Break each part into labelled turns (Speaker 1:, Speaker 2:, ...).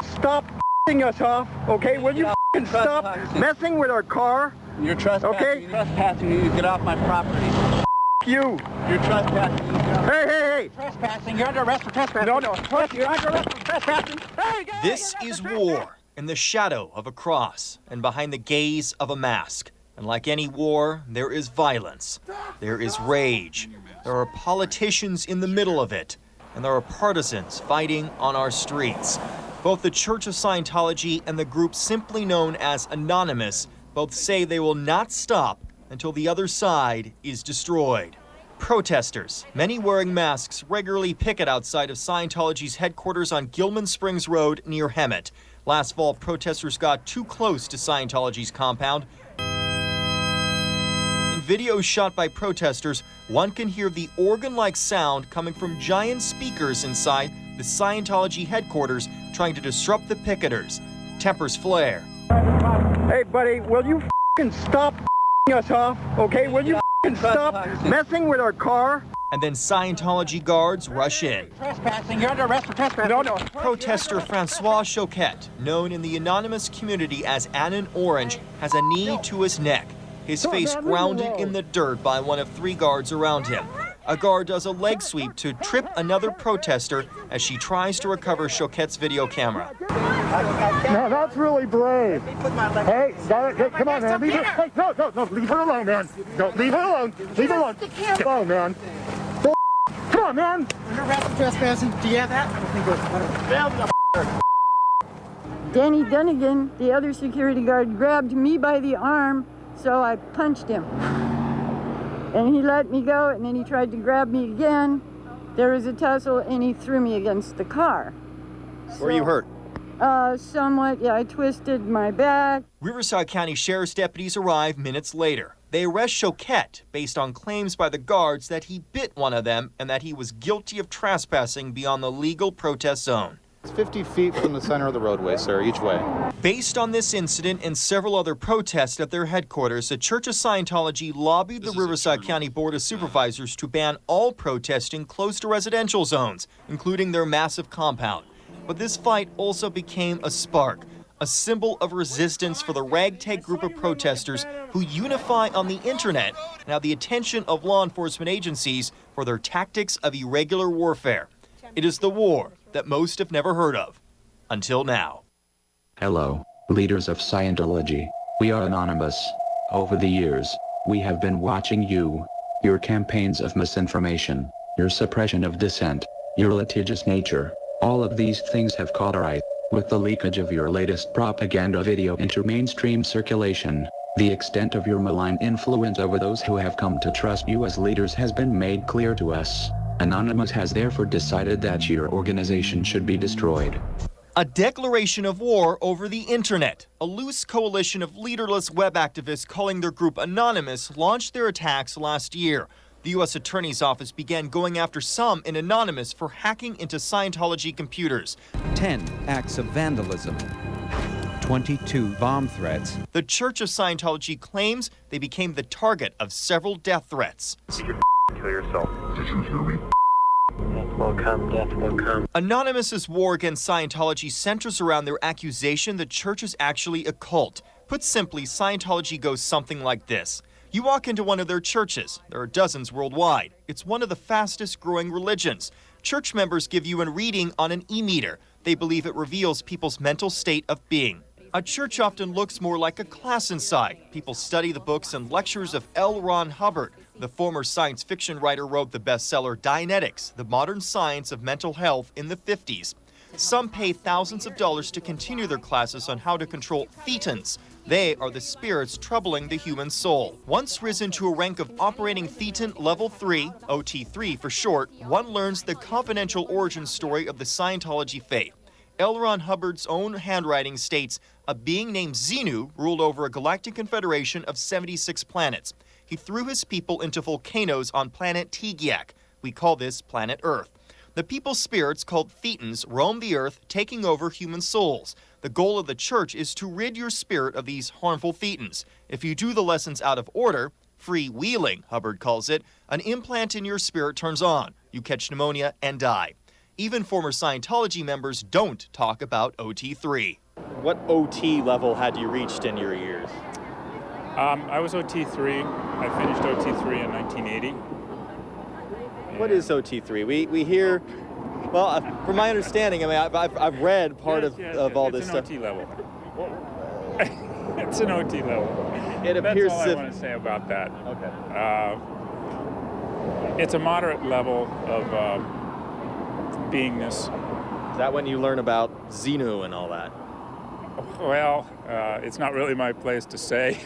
Speaker 1: stop f***ing us off, okay? Will you f***ing stop messing with our car?
Speaker 2: You're trespassing.
Speaker 1: Okay?
Speaker 2: You're trespassing. You need to get off my property.
Speaker 1: You.
Speaker 2: You're trespassing.
Speaker 1: Hey.
Speaker 2: Trespassing. You're under arrest for trespassing.
Speaker 1: No.
Speaker 2: You're under arrest for trespassing. Hey, guys,
Speaker 3: This is war in the shadow of a cross and behind the gaze of a mask. And like any war, there is violence. There is rage. There are politicians in the middle of it. And there are partisans fighting on our streets. Both the Church of Scientology and the group simply known as Anonymous both say they will not stop until the other side is destroyed. Protesters, many wearing masks, regularly picket outside of Scientology's headquarters on Gilman Springs Road near Hemet. Last fall, protesters got too close to Scientology's compound. In videos shot by protesters, one can hear the organ-like sound coming from giant speakers inside the Scientology headquarters trying to disrupt the picketers. Tempers flare.
Speaker 1: Hey, buddy, will you f***ing stop f***ing us off, okay? Will you f***ing stop messing with our car?
Speaker 3: And then Scientology guards rush in.
Speaker 2: trespassing. You're under arrest for trespassing.
Speaker 1: No.
Speaker 3: Protester Francois Choquette, known in the anonymous community as Anon Orange, has a knee to his neck, his face grounded in the dirt by one of 3 guards around him. A guard does a leg sweep to trip another protester as she tries to recover Choquette's video camera.
Speaker 1: No, that's really brave. Hey, come on, man. Leave her. Hey, no, leave her alone, man. Don't leave her alone. Leave her alone. Come on, man. Come on, man.
Speaker 2: Under arrest for trespassing. Do you have that?
Speaker 4: Danny Dunnigan, the other security guard, grabbed me by the arm, so I punched him. And he let me go, and then he tried to grab me again. There was a tussle, and he threw me against the car.
Speaker 3: Were you hurt?
Speaker 4: Somewhat, yeah, I twisted my back.
Speaker 3: Riverside County Sheriff's deputies arrive minutes later. They arrest Choquette based on claims by the guards that he bit one of them and that he was guilty of trespassing beyond the legal protest zone.
Speaker 5: It's 50 feet from the center of the roadway, sir, each way.
Speaker 3: Based on this incident and several other protests at their headquarters, the Church of Scientology lobbied the Riverside County Board of Supervisors to ban all protesting close to residential zones, including their massive compound. But this fight also became a spark, a symbol of resistance for the ragtag group of protesters who unify on the internet and have the attention of law enforcement agencies for their tactics of irregular warfare. It is the war that most have never heard of, until now.
Speaker 6: Hello, leaders of Scientology. We are Anonymous. Over the years, we have been watching you, your campaigns of misinformation, your suppression of dissent, your litigious nature. All of these things have caught our eye. With the leakage of your latest propaganda video into mainstream circulation, the extent of your malign influence over those who have come to trust you as leaders has been made clear to us. Anonymous has therefore decided that your organization should be destroyed.
Speaker 3: A declaration of war over the internet. A loose coalition of leaderless web activists calling their group Anonymous launched their attacks last year. The U.S. Attorney's Office began going after some in Anonymous for hacking into Scientology computers.
Speaker 7: 10 acts of vandalism, 22 bomb threats.
Speaker 3: The Church of Scientology claims they became the target of several death threats.
Speaker 8: Kill yourself. Did you hear me? Death will come, death will come.
Speaker 3: Anonymous's war against Scientology centers around their accusation the church is actually a cult. Put simply, Scientology goes something like this. You walk into one of their churches. There are dozens worldwide. It's one of the fastest growing religions. Church members give you a reading on an e-meter. They believe it reveals people's mental state of being. A church often looks more like a class inside. People study the books and lectures of L. Ron Hubbard. The former science fiction writer wrote the bestseller Dianetics, The Modern Science of Mental Health in the 50s. Some pay thousands of dollars to continue their classes on how to control thetans. They are the spirits troubling the human soul. Once risen to a rank of operating thetan level 3, OT3 for short, one learns the confidential origin story of the Scientology faith. L. Ron Hubbard's own handwriting states, a being named Xenu ruled over a galactic confederation of 76 planets. He threw his people into volcanoes on planet Tegiak. We call this planet Earth. The people's spirits, called thetans, roam the earth, taking over human souls. The goal of the church is to rid your spirit of these harmful thetans. If you do the lessons out of order, freewheeling, Hubbard calls it, an implant in your spirit turns on. You catch pneumonia and die. Even former Scientology members don't talk about OT3.
Speaker 9: What OT level had you reached in your years?
Speaker 10: I was OT3. I finished OT3 in 1980.
Speaker 9: What is OT3? We hear, well, from my understanding, I mean, I've read part of all this stuff.
Speaker 10: It's an OT level. It's an OT level.
Speaker 9: It appears
Speaker 10: That's all I want to say about that.
Speaker 9: Okay.
Speaker 10: It's a moderate level of beingness.
Speaker 9: Is that when you learn about Xenu and all that?
Speaker 10: Well, it's not really my place to say.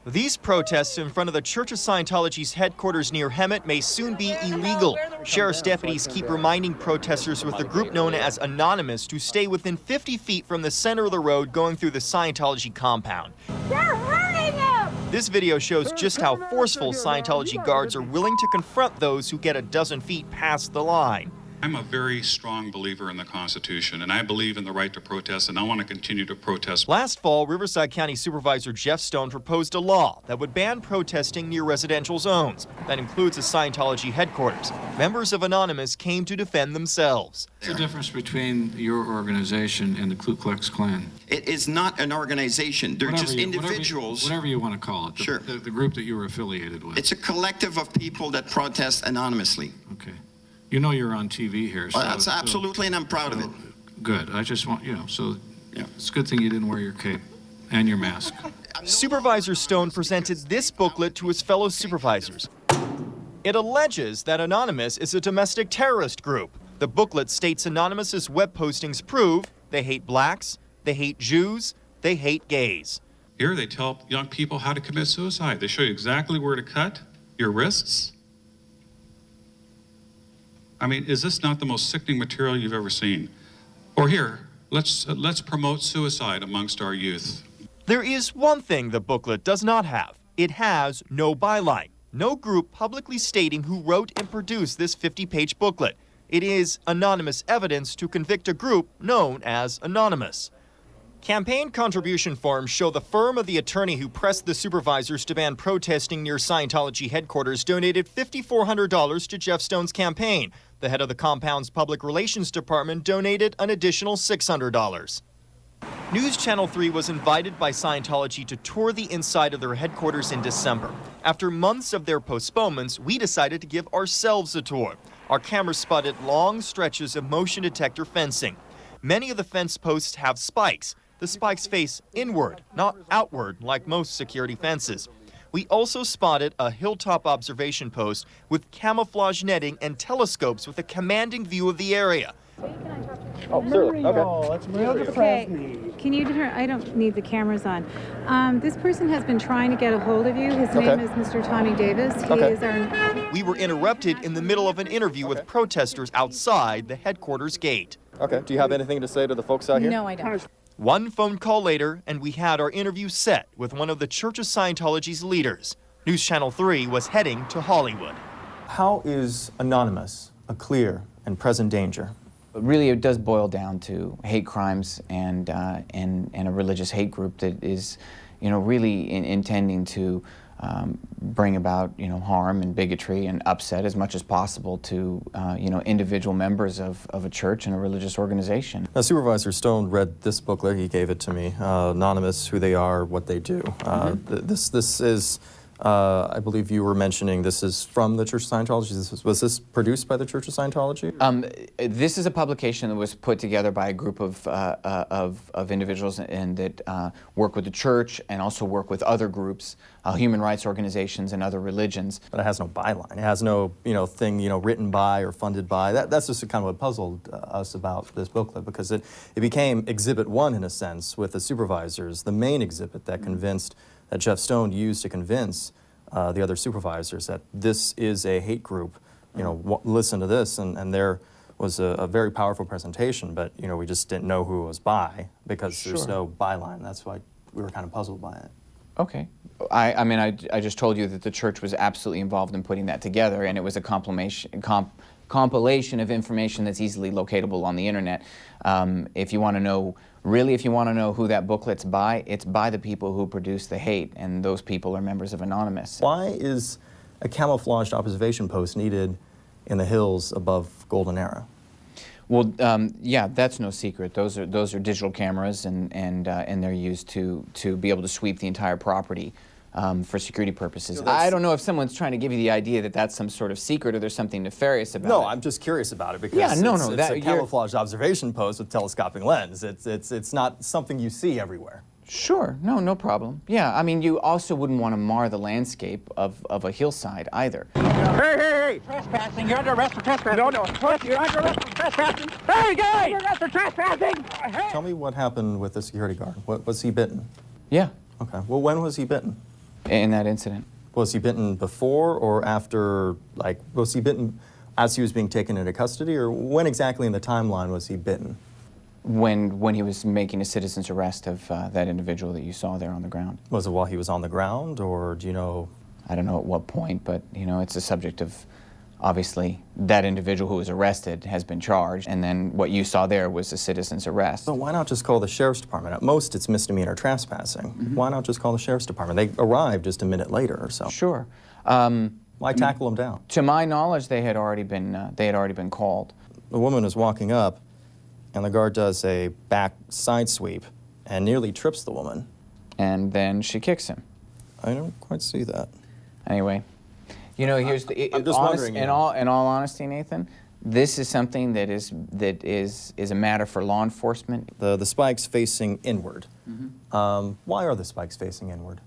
Speaker 3: These protests in front of the Church of Scientology's headquarters near Hemet may soon be illegal. Sheriff's deputies keep reminding protesters with the group known as Anonymous to stay within 50 feet from the center of the road going through the Scientology compound.
Speaker 4: They're hurting him!
Speaker 3: This video shows just how forceful Scientology guards are willing to confront those who get a dozen feet past the line.
Speaker 11: I'm a very strong believer in the Constitution, and I believe in the right to protest, and I want to continue to protest.
Speaker 3: Last fall, Riverside County Supervisor Jeff Stone proposed a law that would ban protesting near residential zones. That includes the Scientology headquarters. Members of Anonymous came to defend themselves.
Speaker 12: What's the difference between your organization and the Ku Klux Klan?
Speaker 13: It is not an organization. They're just individuals.
Speaker 12: Whatever you want to call it.
Speaker 13: Sure.
Speaker 12: The group that you were affiliated with.
Speaker 13: It's a collective of people that protest anonymously.
Speaker 12: Okay. You know you're on TV here. So,
Speaker 13: That's absolutely, and I'm proud of it.
Speaker 12: Good. I just want, so it's a good thing you didn't wear your cape and your mask.
Speaker 3: Supervisor Stone presented this booklet to his fellow supervisors. It alleges that Anonymous is a domestic terrorist group. The booklet states Anonymous's web postings prove they hate blacks, they hate Jews, they hate gays.
Speaker 11: Here they tell young people how to commit suicide. They show you exactly where to cut your wrists. I mean, is this not the most sickening material you've ever seen? Or here, let's promote suicide amongst our youth.
Speaker 3: There is one thing the booklet does not have. It has no byline. No group publicly stating who wrote and produced this 50-page booklet. It is anonymous evidence to convict a group known as Anonymous. Campaign contribution forms show the firm of the attorney who pressed the supervisors to ban protesting near Scientology headquarters donated $5,400 to Jeff Stone's campaign. The head of the compound's public relations department donated an additional $600. News Channel 3 was invited by Scientology to tour the inside of their headquarters in December. After months of their postponements, we decided to give ourselves a tour. Our cameras spotted long stretches of motion detector fencing. Many of the fence posts have spikes. The spikes face inward, not outward, like most security fences. We also spotted a hilltop observation post with camouflage netting and telescopes with a commanding view of the area.
Speaker 9: Oh, certainly. Okay.
Speaker 2: That's real depressing.
Speaker 14: Okay. Can you turn? I don't need the cameras on. This person has been trying to get a hold of you. His name is Mr. Tommy Davis. He is our...
Speaker 3: We were interrupted in the middle of an interview with protesters outside the headquarters gate.
Speaker 9: Okay. Do you have anything to say to the folks out here?
Speaker 14: No, I don't.
Speaker 3: One phone call later, and we had our interview set with one of the Church of Scientology's leaders. News Channel 3 was heading to Hollywood.
Speaker 9: How is Anonymous a clear and present danger?
Speaker 15: Really, it does boil down to hate crimes and a religious hate group that is, really intending to bring about, harm and bigotry and upset as much as possible to, individual members of a church and a religious organization.
Speaker 9: Now, Supervisor Stone read this booklet. He gave it to me. Anonymous, who they are, what they do. This is, I believe you were mentioning, this is from the Church of Scientology. Was this produced by the Church of Scientology?
Speaker 15: This is a publication that was put together by a group of individuals and that work with the church and also work with other groups, human rights organizations and other religions.
Speaker 9: But it has no byline. It has no, thing, written by or funded by. That's just kind of what puzzled us about this booklet, because it became Exhibit 1 in a sense with the supervisors, the main exhibit that convinced, that Jeff Stone used to convince the other supervisors that this is a hate group. Listen to this, and there was a very powerful presentation, but we just didn't know who it was by because there's no byline. That's why we were kind of puzzled by it.
Speaker 15: Okay. I just told you that the church was absolutely involved in putting that together, and it was a compilation of information that's easily locatable on the internet. If you want to know who that booklet's by, it's by the people who produce the hate, and those people are members of Anonymous.
Speaker 9: Why is a camouflaged observation post needed in the hills above Golden Era?
Speaker 15: Well, yeah, that's no secret. Those are digital cameras, and they're used to be able to sweep the entire property for security purposes. I don't know if someone's trying to give you the idea that that's some sort of secret or there's something nefarious about it.
Speaker 9: No, I'm just curious about it because it's a camouflaged observation post with telescopic lens. It's not something you see everywhere.
Speaker 15: Sure, no problem. Yeah, I mean, you also wouldn't want to mar the landscape of a hillside either.
Speaker 2: Hey! Trespassing, you're under arrest for trespassing. No, you're under arrest for trespassing. Hey, guys! You're under arrest for trespassing! Hey.
Speaker 9: Tell me what happened with the security guard. Was he bitten?
Speaker 15: Yeah.
Speaker 9: Okay, well, when was he bitten?
Speaker 15: In that incident.
Speaker 9: Was he bitten before or after, like, was he bitten as he was being taken into custody, or when exactly in the timeline was he bitten?
Speaker 15: When he was making a citizen's arrest of that individual that you saw there on the ground.
Speaker 9: Was it while he was on the ground, or do you know?
Speaker 15: I don't know at what point, but you know, it's a subject of, obviously, that individual who was arrested has been charged, and then what you saw there was a citizen's arrest.
Speaker 9: So why not just call the sheriff's department? At most, it's misdemeanor trespassing. Why not just call the sheriff's department? They arrived just a minute later or so.
Speaker 15: Sure.
Speaker 9: Why tackle them down?
Speaker 15: To my knowledge, they had already been called.
Speaker 9: The woman is walking up, and the guard does a back side sweep and nearly trips the woman.
Speaker 15: And then she kicks him.
Speaker 9: I don't quite see that.
Speaker 15: Anyway, you know, here's the.
Speaker 9: I'm just wondering.
Speaker 15: In all honesty, Nathan, this is something that is a matter for law enforcement.
Speaker 9: The spikes facing inward. Why are the spikes facing inward?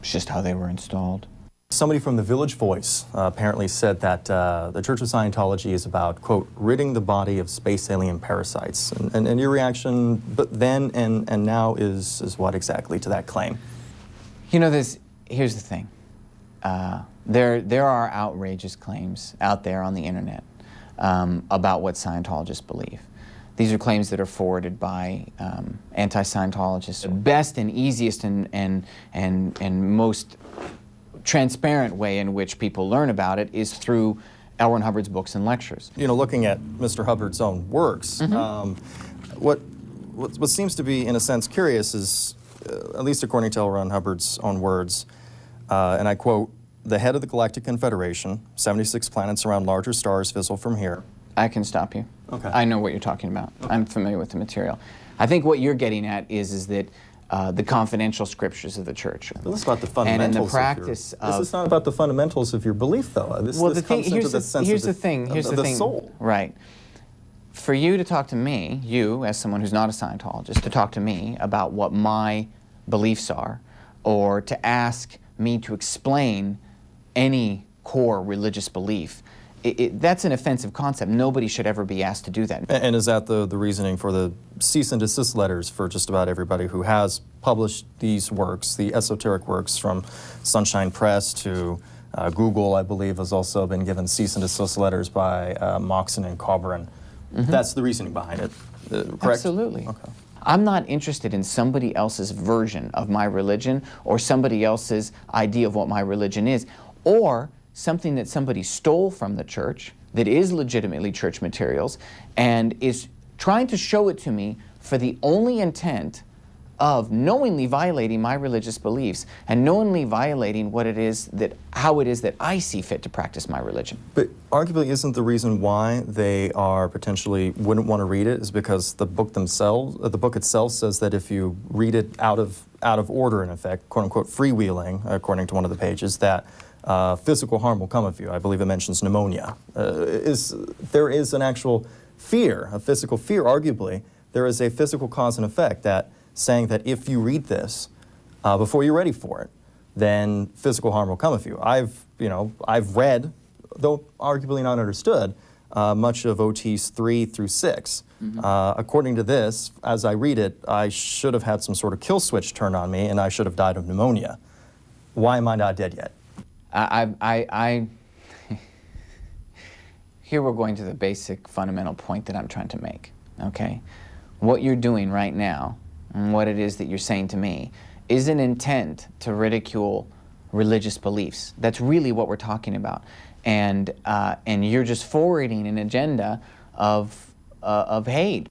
Speaker 15: It's just how they were installed.
Speaker 9: Somebody from the Village Voice apparently said that the Church of Scientology is about, quote, ridding the body of space alien parasites. And your reaction then and now is what exactly to that claim?
Speaker 15: You know, here's the thing. There are outrageous claims out there on the internet about what Scientologists believe. These are claims that are forwarded by anti-Scientologists. The best and easiest and most transparent way in which people learn about it is through L. Ron Hubbard's books and lectures.
Speaker 9: You know, looking at Mr. Hubbard's own works, what seems to be, in a sense, curious is, at least according to L. Ron Hubbard's own words, and I quote, "The head of the Galactic Confederation, 76 planets around larger stars fizzle from here."
Speaker 15: I can stop you.
Speaker 9: Okay.
Speaker 15: I know what you're talking about. Okay. I'm familiar with the material. I think what you're getting at is that the confidential scriptures of the church.
Speaker 9: Well, this is about the fundamentals.
Speaker 15: And in the practice
Speaker 9: this is not about the fundamentals of your belief, though. This comes into the sense of the soul.
Speaker 15: Right. For you to talk to me, you as someone who's not a Scientologist, to talk to me about what my beliefs are, or to ask me to explain any core religious belief, that's an offensive concept. Nobody should ever be asked to do that.
Speaker 9: And is that the reasoning for the cease and desist letters for just about everybody who has published these works, the esoteric works from Sunshine Press to Google, I believe, has also been given cease and desist letters by Moxon and Cobran. That's the reasoning behind it, correct?
Speaker 15: Absolutely.
Speaker 9: Okay.
Speaker 15: I'm not interested in somebody else's version of my religion or somebody else's idea of what my religion is, or something that somebody stole from the church that is legitimately church materials and is trying to show it to me for the only intent of knowingly violating my religious beliefs and knowingly violating how it is that I see fit to practice my religion.
Speaker 9: But arguably, isn't the reason why they are potentially wouldn't want to read it is because the book itself says that if you read it out of order, in effect, quote unquote freewheeling, according to one of the pages, that physical harm will come of you. I believe it mentions pneumonia. There is an actual fear, a physical fear, arguably. There is a physical cause and effect that saying that if you read this before you're ready for it, then physical harm will come of you. I've read, though arguably not understood, much of OTs 3 through 6. According to this, as I read it, I should have had some sort of kill switch turned on me and I should have died of pneumonia. Why am I not dead yet?
Speaker 15: Here we're going to the basic fundamental point that I'm trying to make, okay? What you're doing right now, and what it is that you're saying to me, is an intent to ridicule religious beliefs. That's really what we're talking about. And you're just forwarding an agenda of hate.